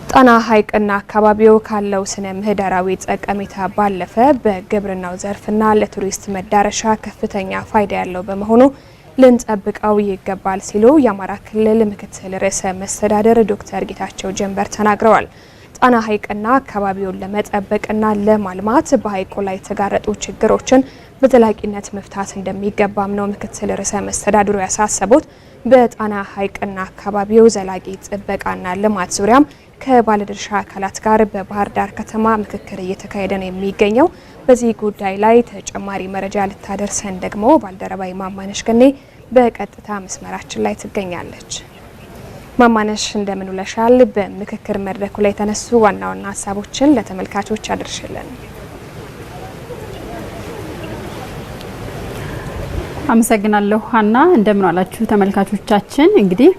ጣና ሐይቅና አካባቢው ካለው ስነ ምህዳራዊ ጠቀሜታ ባለፈ በግብርናው ዘርፍና ለቱሪስት መዳረሻ ከፍተኛ ፋይዳ ያለው በመሆኑ ልንጠብቀው ይገባል ሲሉ የአማራ ክልል ምክትል ርዕሰ መስተዳድር ዶክተር ጌታቸው ጀንበር ተናግረዋል። ጣና ሐይቅና አካባቢውን ለመጠበቅና ለማልማት በሐይቁ ላይ የተጋረጡ ችግሮችን በዘላቂነት መፍታት እንደሚገባም ነው ምክትል ርዕሰ መስተዳድሩ ያሳሰቡት። በጣና ሐይቅና አካባቢው ዘላቂ ጥበቃና ልማት ዙሪያም ከባለድርሻ አካላት ጋር በባህር ዳር ከተማ ምክክር እየተካሄደ ነው የሚገኘው። በዚህ ጉዳይ ላይ ተጨማሪ መረጃ ልታደርሰን ደግሞ ባልደረባይ ማማነሽ ገኔ በቀጥታ መስመራችን ላይ ትገኛለች። ማማነሽ እንደምን ውለሻል? በምክክር መድረኩ ላይ የተነሱ ዋና ዋና ሀሳቦችን ለተመልካቾች አድርሽልን። አመሰግናለሁ ሀና። እንደምን ዋላችሁ ተመልካቾቻችን። እንግዲህ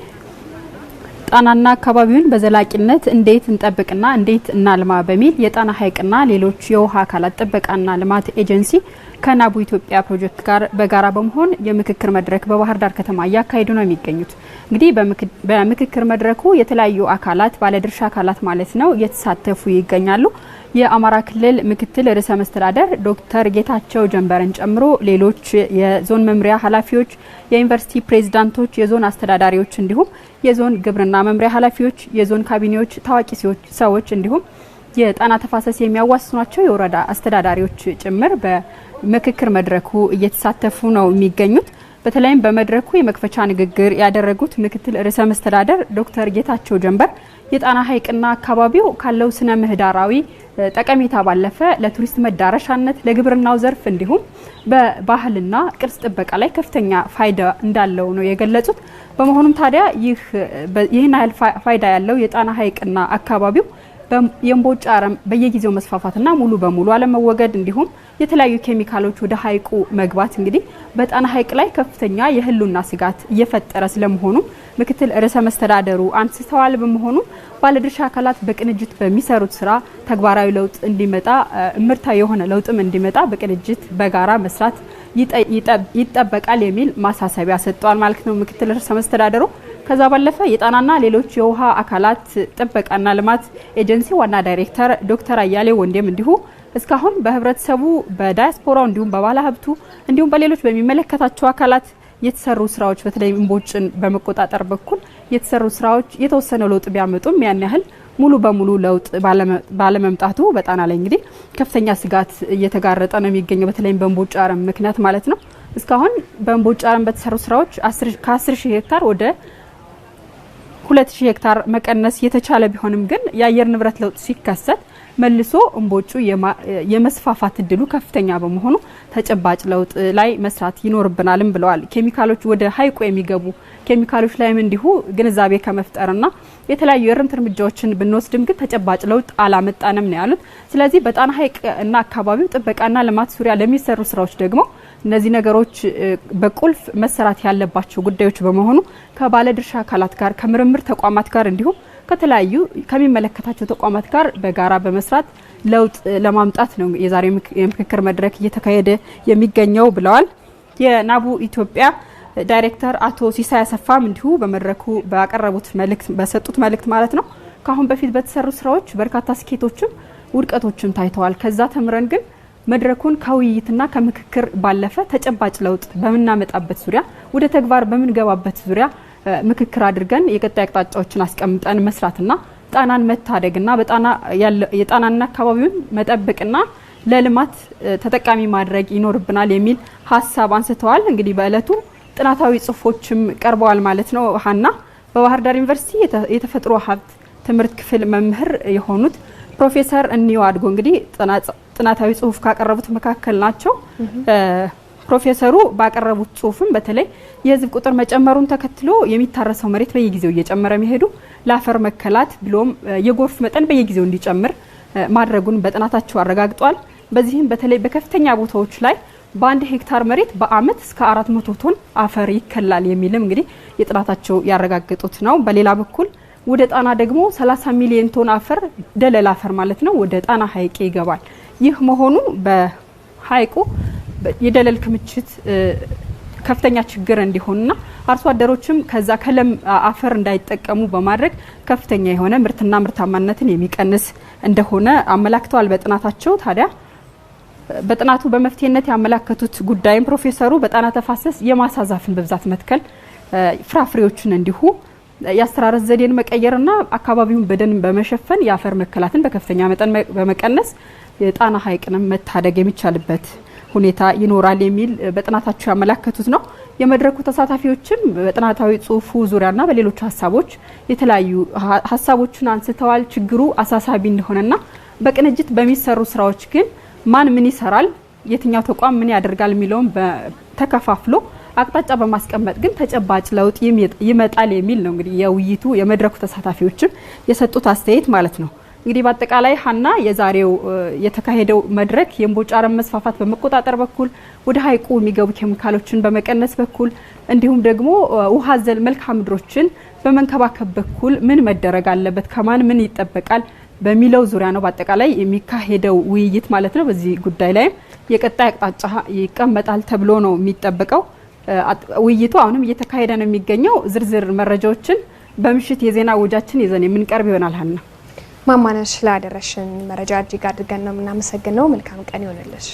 ጣናና አካባቢውን በዘላቂነት እንዴት እንጠብቅና እንዴት እናልማ በሚል የጣና ሐይቅና ሌሎች የውሃ አካላት ጥበቃና ልማት ኤጀንሲ ከናቡ ኢትዮጵያ ፕሮጀክት ጋር በጋራ በመሆን የምክክር መድረክ በባህር ዳር ከተማ እያካሄዱ ነው የሚገኙት። እንግዲህ በምክክር መድረኩ የተለያዩ አካላት ባለድርሻ አካላት ማለት ነው እየተሳተፉ ይገኛሉ። የአማራ ክልል ምክትል ርዕሰ መስተዳድር ዶክተር ጌታቸው ጀንበርን ጨምሮ ሌሎች የዞን መምሪያ ኃላፊዎች፣ የዩኒቨርሲቲ ፕሬዝዳንቶች፣ የዞን አስተዳዳሪዎች እንዲሁም የዞን ግብርና መምሪያ ኃላፊዎች፣ የዞን ካቢኔዎች፣ ታዋቂ ሰዎች እንዲሁም የጣና ተፋሰስ የሚያዋስኗቸው የወረዳ አስተዳዳሪዎች ጭምር በምክክር መድረኩ እየተሳተፉ ነው የሚገኙት። በተለይም በመድረኩ የመክፈቻ ንግግር ያደረጉት ምክትል ርዕሰ መስተዳድር ዶክተር ጌታቸው ጀንበር የጣና ሐይቅና አካባቢው ካለው ስነ ምህዳራዊ ጠቀሜታ ባለፈ ለቱሪስት መዳረሻነት፣ ለግብርናው ዘርፍ እንዲሁም በባህልና ቅርስ ጥበቃ ላይ ከፍተኛ ፋይዳ እንዳለው ነው የገለጹት። በመሆኑም ታዲያ ይህን ያህል ፋይዳ ያለው የጣና ሐይቅና አካባቢው የእምቦጭ አረም በየጊዜው መስፋፋትና ሙሉ በሙሉ አለመወገድ እንዲሁም የተለያዩ ኬሚካሎች ወደ ሐይቁ መግባት እንግዲህ በጣና ሐይቅ ላይ ከፍተኛ የህልውና ስጋት እየፈጠረ ስለመሆኑ ምክትል ርዕሰ መስተዳድሩ አንስተዋል። በመሆኑ ባለድርሻ አካላት በቅንጅት በሚሰሩት ስራ ተግባራዊ ለውጥ እንዲመጣ ምርታ የሆነ ለውጥም እንዲመጣ በቅንጅት በጋራ መስራት ይጠበቃል የሚል ማሳሰቢያ ሰጥቷል ማለት ነው ምክትል ርዕሰ መስተዳድሩ። ከዛ ባለፈ የጣናና ሌሎች የውሃ አካላት ጥበቃና ልማት ኤጀንሲ ዋና ዳይሬክተር ዶክተር አያሌው ወንዴም እንዲሁ እስካሁን በህብረተሰቡ በዳያስፖራው እንዲሁም በባለ ሀብቱ እንዲሁም በሌሎች በሚመለከታቸው አካላት የተሰሩ ስራዎች በተለይ እምቦጭን በመቆጣጠር በኩል የተሰሩ ስራዎች የተወሰነ ለውጥ ቢያመጡም ያን ያህል ሙሉ በሙሉ ለውጥ ባለመምጣቱ በጣና ላይ እንግዲህ ከፍተኛ ስጋት እየተጋረጠ ነው የሚገኘው። በተለይም በእምቦጭ አረም ምክንያት ማለት ነው። እስካሁን በእምቦጭ አረም በተሰሩ ስራዎች ከ10,000 ሄክታር ወደ 2,000 ሄክታር መቀነስ የተቻለ ቢሆንም ግን የአየር ንብረት ለውጥ ሲከሰት መልሶ እምቦጩ የመስፋፋት እድሉ ከፍተኛ በመሆኑ ተጨባጭ ለውጥ ላይ መስራት ይኖርብናልም ብለዋል። ኬሚካሎች ወደ ሐይቁ የሚገቡ ኬሚካሎች ላይም እንዲሁ ግንዛቤ ከመፍጠርና የተለያዩ የእርምት እርምጃዎችን ብንወስድም ግን ተጨባጭ ለውጥ አላመጣንም ነው ያሉት። ስለዚህ በጣና ሐይቅ እና አካባቢው ጥበቃና ልማት ዙሪያ ለሚሰሩ ስራዎች ደግሞ እነዚህ ነገሮች በቁልፍ መሰራት ያለባቸው ጉዳዮች በመሆኑ ከባለድርሻ አካላት ጋር ከምርምር ተቋማት ጋር እንዲሁም ከተለያዩ ከሚመለከታቸው ተቋማት ጋር በጋራ በመስራት ለውጥ ለማምጣት ነው የዛሬ የምክክር መድረክ እየተካሄደ የሚገኘው ብለዋል። የናቡ ኢትዮጵያ ዳይሬክተር አቶ ሲሳይ አሰፋም እንዲሁ በመድረኩ በሰጡት መልእክት ማለት ነው ካሁን በፊት በተሰሩ ስራዎች በርካታ ስኬቶችም ውድቀቶችም ታይተዋል። ከዛ ተምረን ግን መድረኩን ከውይይትና ከምክክር ባለፈ ተጨባጭ ለውጥ በመናመጣበት ዙሪያ ወደ ተግባር በመንገባበት ዙሪያ ምክክር አድርገን የቀጣይ አቅጣጫዎችን አስቀምጠን መስራትና ጣናን መታደግና የጣናና አካባቢውን መጠበቅና ለልማት ተጠቃሚ ማድረግ ይኖርብናል የሚል ሀሳብ አንስተዋል። እንግዲህ በእለቱ ጥናታዊ ጽሁፎችም ቀርበዋል ማለት ነው ሀና። በባህር ዳር ዩኒቨርሲቲ የተፈጥሮ ሀብት ትምህርት ክፍል መምህር የሆኑት ፕሮፌሰር እንየው አድጎ እንግዲህ ጥናታዊ ጽሁፍ ካቀረቡት መካከል ናቸው። ፕሮፌሰሩ ባቀረቡት ጽሁፍም በተለይ የህዝብ ቁጥር መጨመሩን ተከትሎ የሚታረሰው መሬት በየጊዜው እየጨመረ መሄዱ ለአፈር መከላት ብሎም የጎርፍ መጠን በየጊዜው እንዲጨምር ማድረጉን በጥናታቸው አረጋግጧል። በዚህም በተለይ በከፍተኛ ቦታዎች ላይ በአንድ ሄክታር መሬት በአመት እስከ 400 ቶን አፈር ይከላል የሚልም እንግዲህ የጥናታቸው ያረጋግጡት ነው። በሌላ በኩል ወደ ጣና ደግሞ 30 ሚሊዮን ቶን አፈር ደለል አፈር ማለት ነው ወደ ጣና ሐይቅ ይገባል። ይህ መሆኑ በሐይቁ የደለል ክምችት ከፍተኛ ችግር እንዲሆንና አርሶ አደሮችም ከዛ ከለም አፈር እንዳይጠቀሙ በማድረግ ከፍተኛ የሆነ ምርትና ምርታማነትን የሚቀንስ እንደሆነ አመላክተዋል በጥናታቸው። ታዲያ በጥናቱ በመፍትሄነት ያመላከቱት ጉዳይም ፕሮፌሰሩ በጣና ተፋሰስ የማሳ ዛፍን በብዛት መትከል፣ ፍራፍሬዎችን እንዲሁ የአስተራረስ ዘዴን መቀየርና አካባቢውን በደን በመሸፈን የአፈር መከላትን በከፍተኛ መጠን በመቀነስ የጣና ሐይቅንም መታደግ የሚቻልበት ሁኔታ ይኖራል የሚል በጥናታቸው ያመላከቱት ነው። የመድረኩ ተሳታፊዎችም በጥናታዊ ጽሁፉ ዙሪያና በሌሎች ሀሳቦች የተለያዩ ሀሳቦችን አንስተዋል። ችግሩ አሳሳቢ እንደሆነና በቅንጅት በሚሰሩ ስራዎች ግን ማን ምን ይሰራል፣ የትኛው ተቋም ምን ያደርጋል የሚለውን ተከፋፍሎ አቅጣጫ በማስቀመጥ ግን ተጨባጭ ለውጥ ይመጣል የሚል ነው እንግዲህ የውይይቱ የመድረኩ ተሳታፊዎችም የሰጡት አስተያየት ማለት ነው። እንግዲህ በአጠቃላይ ሀና የዛሬው የተካሄደው መድረክ የእምቦጭ አረም መስፋፋት በመቆጣጠር በኩል ወደ ሐይቁ የሚገቡ ኬሚካሎችን በመቀነስ በኩል እንዲሁም ደግሞ ውሃ አዘል መልክዓ ምድሮችን በመንከባከብ በኩል ምን መደረግ አለበት፣ ከማን ምን ይጠበቃል በሚለው ዙሪያ ነው በአጠቃላይ የሚካሄደው ውይይት ማለት ነው። በዚህ ጉዳይ ላይ የቀጣይ አቅጣጫ ይቀመጣል ተብሎ ነው የሚጠበቀው። ውይይቱ አሁንም እየተካሄደ ነው የሚገኘው። ዝርዝር መረጃዎችን በምሽት የዜና ወጃችን ይዘን የምንቀርብ ይሆናል። ሀና ማማነሽ ላደረሽን መረጃ እጅግ አድርገን ነው የምናመሰግነው። መልካም ቀን ይሆንልሽ።